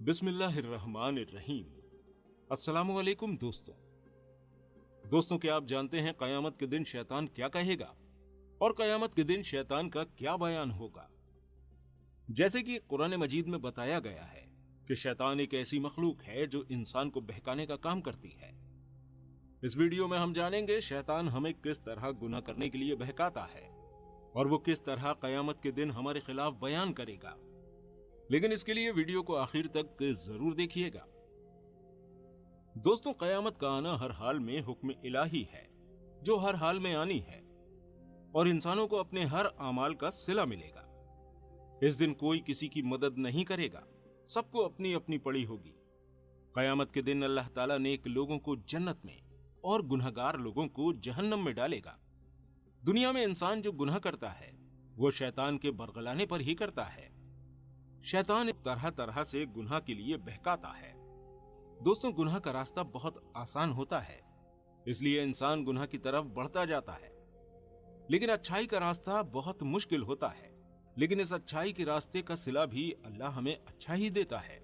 बिस्मिल्लाहिर्रहमानिर्रहीम। अस्सलामु अलैकुम दोस्तों, क्या आप जानते हैं कयामत के दिन शैतान क्या कहेगा और कयामत के दिन शैतान का क्या बयान होगा? जैसे कि कुरान मजीद में बताया गया है कि शैतान एक ऐसी मखलूक है जो इंसान को बहकाने का काम करती है। इस वीडियो में हम जानेंगे शैतान हमें किस तरह गुनाह करने के लिए बहकाता है और वो किस तरह कयामत के दिन हमारे खिलाफ बयान करेगा। लेकिन इसके लिए वीडियो को आखिर तक जरूर देखिएगा। दोस्तों, कयामत का आना हर हाल में हुक्म इलाही है जो हर हाल में आनी है और इंसानों को अपने हर आमाल का सिला मिलेगा। इस दिन कोई किसी की मदद नहीं करेगा, सबको अपनी अपनी पड़ी होगी। कयामत के दिन अल्लाह ताला नेक लोगों को जन्नत में और गुनहगार लोगों को जहन्नम में डालेगा। दुनिया में इंसान जो गुनाह करता है वो शैतान के बरगलाने पर ही करता है। शैतान तरह तरह से गुनाह के लिए बहकाता है। दोस्तों, गुनाह का रास्ता बहुत आसान होता है, इसलिए इंसान गुनाह की तरफ बढ़ता जाता है। लेकिन अच्छाई का रास्ता बहुत मुश्किल होता है, लेकिन इस अच्छाई के रास्ते का सिला भी अल्लाह हमें अच्छा ही देता है।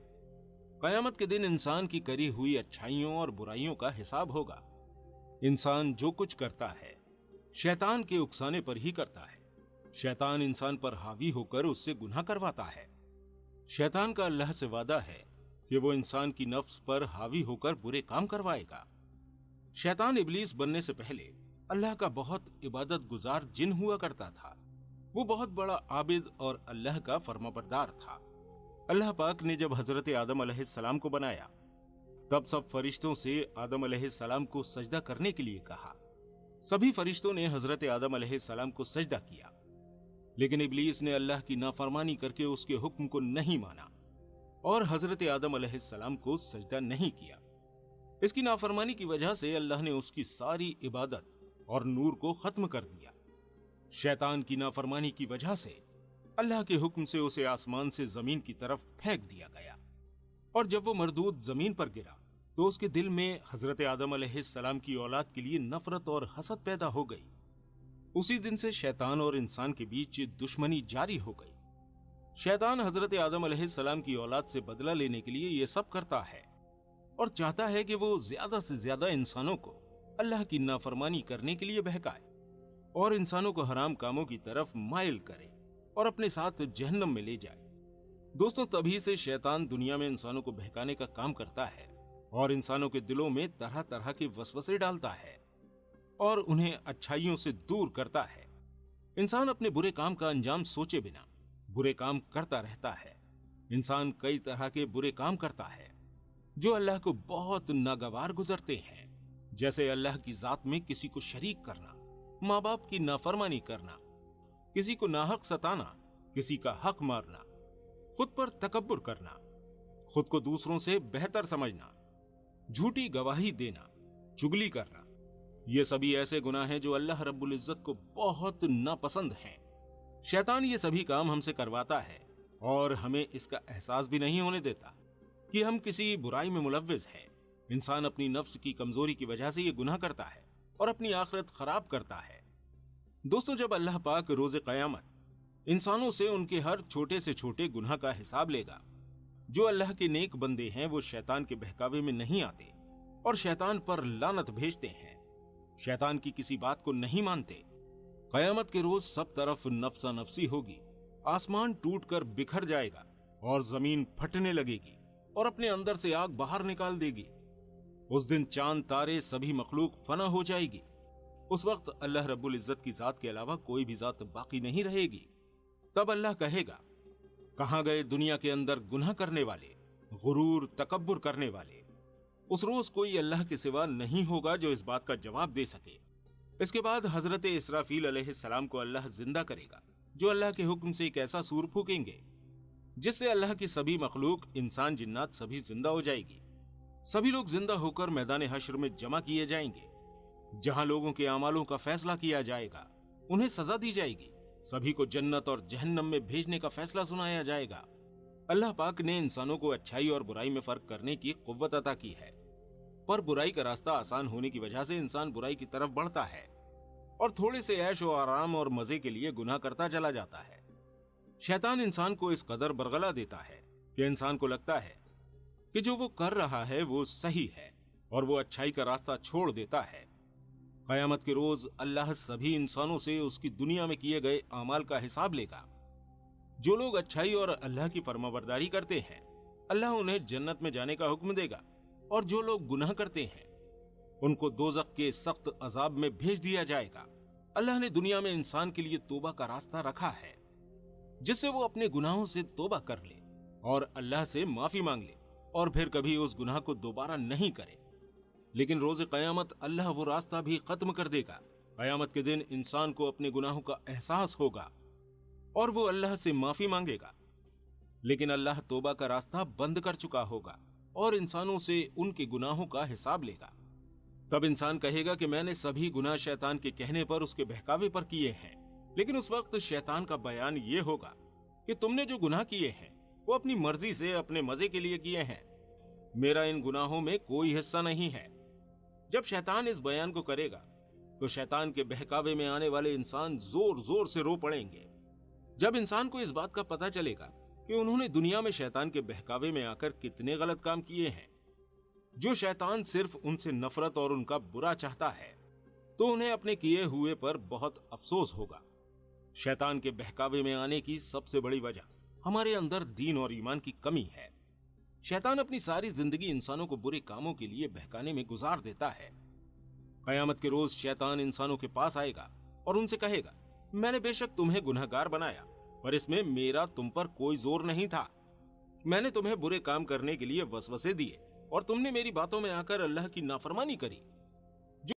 कयामत के दिन इंसान की करी हुई अच्छाइयों और बुराइयों का हिसाब होगा। इंसान जो कुछ करता है शैतान के उकसाने पर ही करता है। शैतान इंसान पर हावी होकर उससे गुनाह करवाता है। शैतान का अल्लाह से वादा है कि वो इंसान की नफ्स पर हावी होकर बुरे काम करवाएगा। शैतान इब्लीस बनने से पहले अल्लाह का बहुत इबादत गुजार जिन हुआ करता था। वो बहुत बड़ा आबिद और अल्लाह का फर्माबरदार था। अल्लाह पाक ने जब हजरत आदम अलैहिस्सलाम को बनाया तब सब फरिश्तों से आदम अलैहिस्सलाम को सजदा करने के लिए कहा। सभी फरिश्तों ने हजरत आदम अलैहिस्सलाम को सजदा किया, लेकिन इब्लीस ने अल्लाह की नाफरमानी करके उसके हुक्म को नहीं माना और हजरत आदम अलैहिस्सलाम को सजदा नहीं किया। इसकी नाफरमानी की वजह से अल्लाह ने उसकी सारी इबादत और नूर को खत्म कर दिया। शैतान की नाफरमानी की वजह से अल्लाह के हुक्म से उसे आसमान से जमीन की तरफ फेंक दिया गया और जब वो मरदूद जमीन पर गिरा तो उसके दिल में हजरत आदम अलैहिस्सलाम की औलाद के लिए नफरत और हसद पैदा हो गई। उसी दिन से शैतान और इंसान के बीच दुश्मनी जारी हो गई। शैतान हजरत आदम अलैहिस्सलाम की औलाद से बदला लेने के लिए ये सब करता है और चाहता है कि वो ज्यादा से ज्यादा इंसानों को अल्लाह की नाफरमानी करने के लिए बहकाए और इंसानों को हराम कामों की तरफ माइल करे और अपने साथ जहन्नम में ले जाए। दोस्तों, तभी से शैतान दुनिया में इंसानों को बहकाने का काम करता है और इंसानों के दिलों में तरह तरह के वसवसे डालता है और उन्हें अच्छाइयों से दूर करता है। इंसान अपने बुरे काम का अंजाम सोचे बिना बुरे काम करता रहता है। इंसान कई तरह के बुरे काम करता है जो अल्लाह को बहुत नागवार गुजरते हैं, जैसे अल्लाह की जात में किसी को शरीक करना, माँ बाप की नाफरमानी करना, किसी को नाहक सताना, किसी का हक मारना, खुद पर तकब्बुर करना, खुद को दूसरों से बेहतर समझना, झूठी गवाही देना, चुगली करना। ये सभी ऐसे गुनाह हैं जो अल्लाह रब्बुल इज्जत को बहुत नापसंद हैं। शैतान ये सभी काम हमसे करवाता है और हमें इसका एहसास भी नहीं होने देता कि हम किसी बुराई में मुलव्विस हैं। इंसान अपनी नफ्स की कमजोरी की वजह से ये गुनाह करता है और अपनी आखिरत खराब करता है। दोस्तों, जब अल्लाह पाक रोज़े क़यामत इंसानों से उनके हर छोटे से छोटे गुनाह का हिसाब लेगा, जो अल्लाह के नेक बंदे हैं वो शैतान के बहकावे में नहीं आते और शैतान पर लानत भेजते हैं, शैतान की किसी बात को नहीं मानते। कयामत के रोज सब तरफ नफसा नफसी होगी, आसमान टूटकर बिखर जाएगा और जमीन फटने लगेगी और अपने अंदर से आग बाहर निकाल देगी। उस दिन चांद तारे सभी मखलूक फना हो जाएगी। उस वक्त अल्लाह रब्बुल इज्जत की जात के अलावा कोई भी जात बाकी नहीं रहेगी। तब अल्लाह कहेगा, कहां गए दुनिया के अंदर गुनाह करने वाले, गुरूर तकब्बुर करने वाले। उस रोज कोई अल्लाह के सिवा नहीं होगा जो इस बात का जवाब दे सके। इसके बाद हजरत इसराफील अलैहिस्सलाम को अल्लाह जिंदा करेगा, जो अल्लाह के हुक्म से एक ऐसा सूर फूकेंगे जिससे अल्लाह की सभी मखलूक, इंसान जिन्नात सभी जिंदा हो जाएगी। सभी लोग जिंदा होकर मैदान हश्र में जमा किए जाएंगे, जहां लोगों के अमालों का फैसला किया जाएगा, उन्हें सजा दी जाएगी, सभी को जन्नत और जहन्नम में भेजने का फैसला सुनाया जाएगा। अल्लाह पाक ने इंसानों को अच्छाई और बुराई में फर्क करने की कुव्वत अता की है, पर बुराई का रास्ता आसान होने की वजह से इंसान बुराई की तरफ बढ़ता है और थोड़े से ऐश और आराम और मजे के लिए गुनाह करता चला जाता है। शैतान इंसान को इस कदर बरगला देता है कि इंसान को लगता है कि जो वो कर रहा है वो सही है और वो अच्छाई का रास्ता छोड़ देता है। क़यामत के रोज अल्लाह सभी इंसानों से उसकी दुनिया में किए गए अमाल का हिसाब लेगा। जो लोग अच्छाई और अल्लाह की फरमाबरदारी करते हैं, अल्लाह उन्हें जन्नत में जाने का हुक्म देगा, और जो लोग गुनाह करते हैं उनको दोज़ख के सख्त अजाब में भेज दिया जाएगा। अल्लाह ने दुनिया में इंसान के लिए तौबा का रास्ता रखा है, जिससे वो अपने गुनाहों से तौबा कर ले और अल्लाह से माफी मांग ले और फिर कभी उस गुनाह को दोबारा नहीं करे। लेकिन रोज़े क़यामत अल्लाह वो रास्ता भी खत्म कर देगा। क़यामत के दिन इंसान को अपने गुनाहों का एहसास होगा और वो अल्लाह से माफी मांगेगा, लेकिन अल्लाह तौबा का रास्ता बंद कर चुका होगा और इंसानों से उनके गुनाहों का हिसाब लेगा। तब इंसान कहेगा कि मैंने सभी गुनाह शैतान के कहने पर, उसके बहकावे पर किए हैं। लेकिन उस वक्त शैतान का बयान ये होगा कि तुमने जो गुनाह किए हैं वो अपनी मर्जी से, अपने मजे के लिए किए हैं, मेरा इन गुनाहों में कोई हिस्सा नहीं है। जब शैतान इस बयान को करेगा तो शैतान के बहकावे में आने वाले इंसान जोर जोर से रो पड़ेंगे। जब इंसान को इस बात का पता चलेगा कि उन्होंने दुनिया में शैतान के बहकावे में आकर कितने गलत काम किए हैं, जो शैतान सिर्फ उनसे नफरत और उनका बुरा चाहता है, तो उन्हें अपने किए हुए पर बहुत अफसोस होगा। शैतान के बहकावे में आने की सबसे बड़ी वजह हमारे अंदर दीन और ईमान की कमी है। शैतान अपनी सारी जिंदगी इंसानों को बुरे कामों के लिए बहकाने में गुजार देता है। क़यामत के रोज शैतान इंसानों के पास आएगा और उनसे कहेगा, मैंने बेशक तुम्हें गुनहगार बनाया, पर इसमें मेरा तुम पर कोई जोर नहीं था। मैंने तुम्हें बुरे काम करने के लिए वसवसे दिए और तुमने मेरी बातों में आकर अल्लाह की नाफरमानी करी।